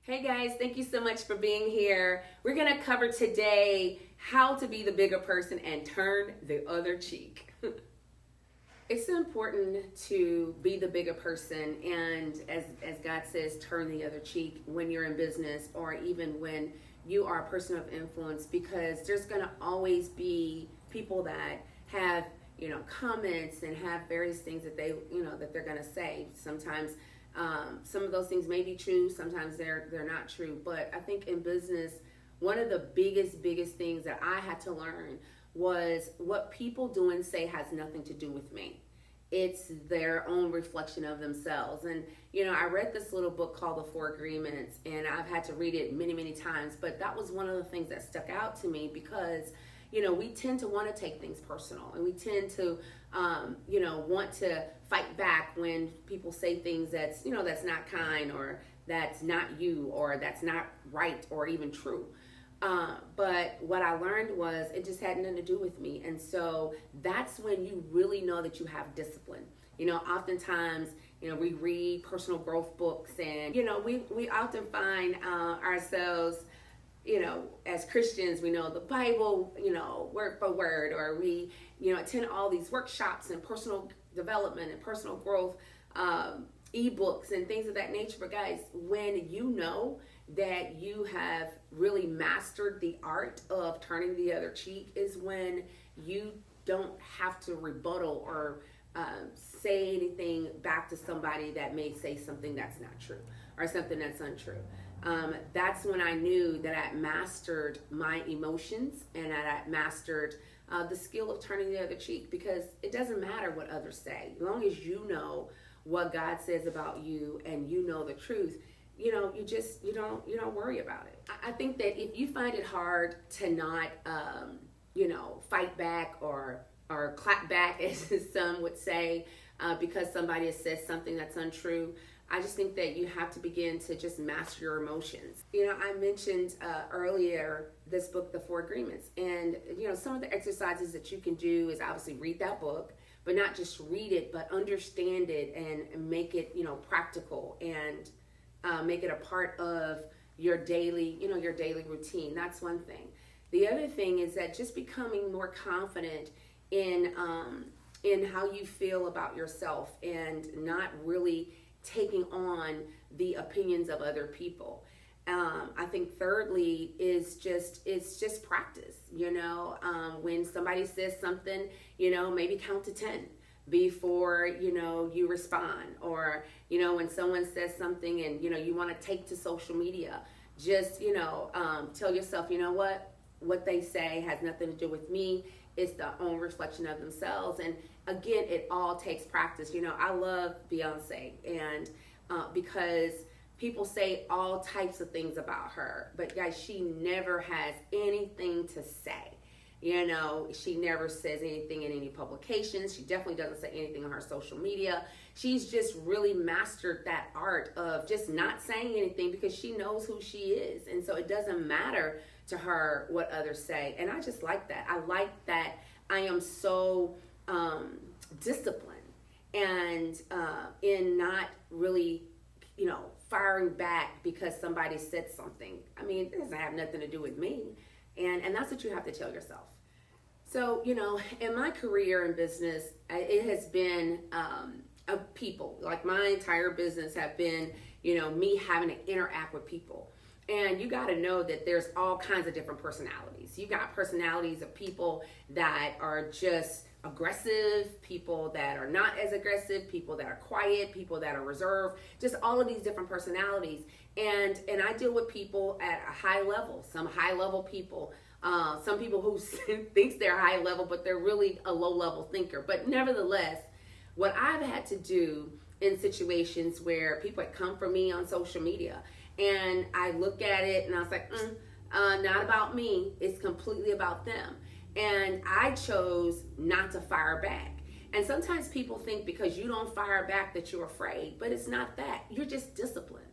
Hey guys, thank you so much for being here. We're going to cover today how to be the bigger person and turn the other cheek. It's important to be the bigger person and, as God says, turn the other cheek when you're in business or even when you are a person of influence, because there's going to always be people that have comments and have various things that they're going to say. Sometimes some of those things may be true, sometimes they're not true. But I think in business, one of the biggest things that I had to learn was what people do and say has nothing to do with me. It's their own reflection of themselves. And I read this little book called The Four Agreements, and I've had to read it many times, but that was one of the things that stuck out to me because we tend to want to take things personal, and we tend to want to fight back when people say things that's not kind, or that's not you, or that's not right, or even true. But what I learned was it just had nothing to do with me. And so that's when you really know that you have discipline. Oftentimes, we read personal growth books, and, we often find ourselves, as Christians, we know the Bible, word for word, or we, attend all these workshops and personal development and personal growth, ebooks and things of that nature. But guys, when you know that you have really mastered the art of turning the other cheek is when you don't have to rebuttal or say anything back to somebody that may say something that's not true or something that's untrue. That's when I knew that I mastered my emotions and that I mastered the skill of turning the other cheek, because it doesn't matter what others say. As long as you know what God says about you and you know the truth, you don't worry about it. I think that if you find it hard to not fight back or clap back, as some would say, because somebody has said something that's untrue, I just think that you have to begin to just master your emotions. I mentioned earlier this book, The Four Agreements, and some of the exercises that you can do is obviously read that book, but not just read it, but understand it and make it practical, and make it a part of your daily routine. That's one thing. The other thing is that just becoming more confident in how you feel about yourself and not really taking on the opinions of other people. I think thirdly is it's just practice. When somebody says something, maybe count to 10 before you respond, or when someone says something and you want to take to social media, just tell yourself, what they say has nothing to do with me. It's their own reflection of themselves. And again, it all takes practice. I love Beyonce, and because people say all types of things about her, but guys, she never has anything to say. She never says anything in any publications. She definitely doesn't say anything on her social media. She's just really mastered that art of just not saying anything because she knows who she is. And so it doesn't matter to her what others say. And I just like that. I like that I am so disciplined and in not really, firing back because somebody said something. I mean, it doesn't have nothing to do with me. And that's what you have to tell yourself. So, in my career in business, it has been of people. Like, my entire business have been, me having to interact with people. And you got to know that there's all kinds of different personalities. You got personalities of people that are just aggressive, people that are not as aggressive, people that are quiet, people that are reserved, just all of these different personalities. And I deal with people at a high level, some high level people, some people who thinks they're high level, but they're really a low level thinker. But nevertheless, what I've had to do in situations where people had come for me on social media, and I look at it and I was like, not about me. It's completely about them. And I chose not to fire back. And sometimes people think because you don't fire back that you're afraid, but it's not that. You're just disciplined.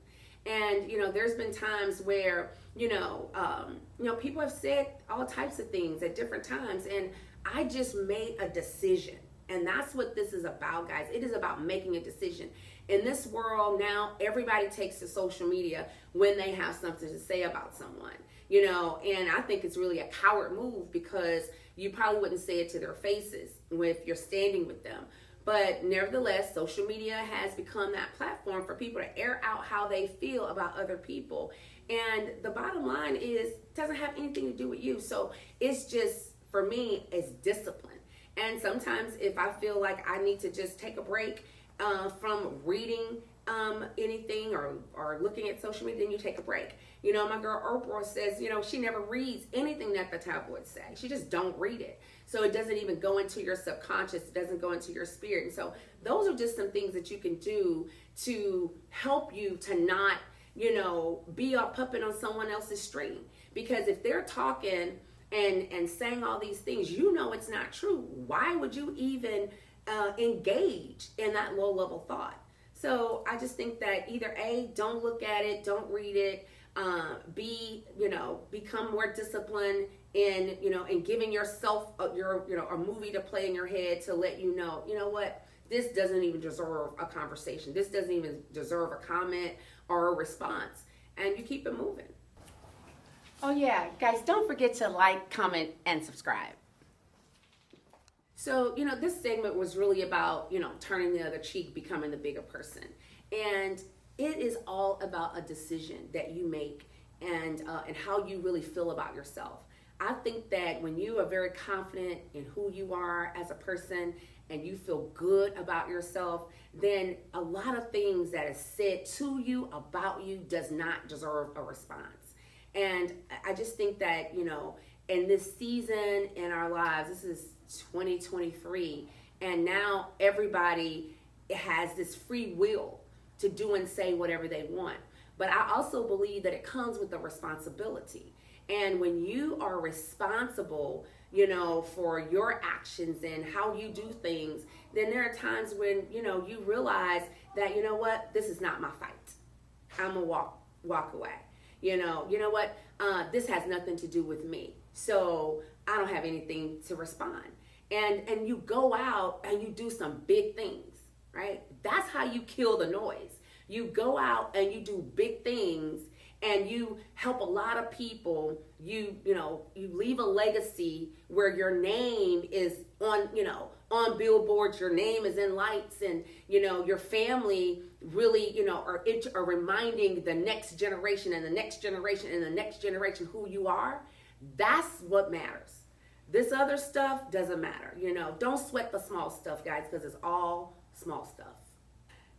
And, there's been times where, people have said all types of things at different times, and I just made a decision. And that's what this is about, guys. It is about making a decision. In this world now, everybody takes to social media when they have something to say about someone, and I think it's really a coward move, because you probably wouldn't say it to their faces if you're standing with them. But nevertheless, social media has become that platform for people to air out how they feel about other people. And the bottom line is, it doesn't have anything to do with you. So it's just, for me, it's discipline. And sometimes if I feel like I need to just take a break from reading anything or looking at social media, then you take a break. My girl Oprah says, she never reads anything that the tabloids say. She just don't read it. So it doesn't even go into your subconscious. It doesn't go into your spirit. And so those are just some things that you can do to help you to not, be a puppet on someone else's stream. Because if they're talking and saying all these things, it's not true. Why would you even engage in that low level thought? So I just think that either A, don't look at it, don't read it, B, become more disciplined in, in giving yourself a movie to play in your head to let you know what, this doesn't even deserve a conversation. This doesn't even deserve a comment or a response. And you keep it moving. Oh yeah, guys, don't forget to like, comment, and subscribe. So, this segment was really about, turning the other cheek, becoming the bigger person. And it is all about a decision that you make and how you really feel about yourself. I think that when you are very confident in who you are as a person and you feel good about yourself, then a lot of things that is said to you about you does not deserve a response. And I just think that, in this season in our lives, this is 2023, and now everybody has this free will to do and say whatever they want. But I also believe that it comes with a responsibility. And when you are responsible, for your actions and how you do things, then there are times when, you realize that, this is not my fight. I'm gonna walk away. What? This has nothing to do with me. So I don't have anything to respond. And you go out and you do some big things, right? That's how you kill the noise. You go out and you do big things and you help a lot of people. You leave a legacy where your name is on billboards, your name is in lights, and your family really are reminding the next generation and the next generation and the next generation who you are. That's what matters. This other stuff doesn't matter. Don't sweat the small stuff, guys, because it's all small stuff.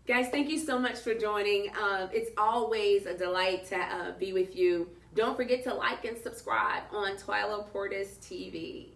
Guys, thank you so much for joining. It's always a delight to be with you. Don't forget to like and subscribe on Twyla Portis TV.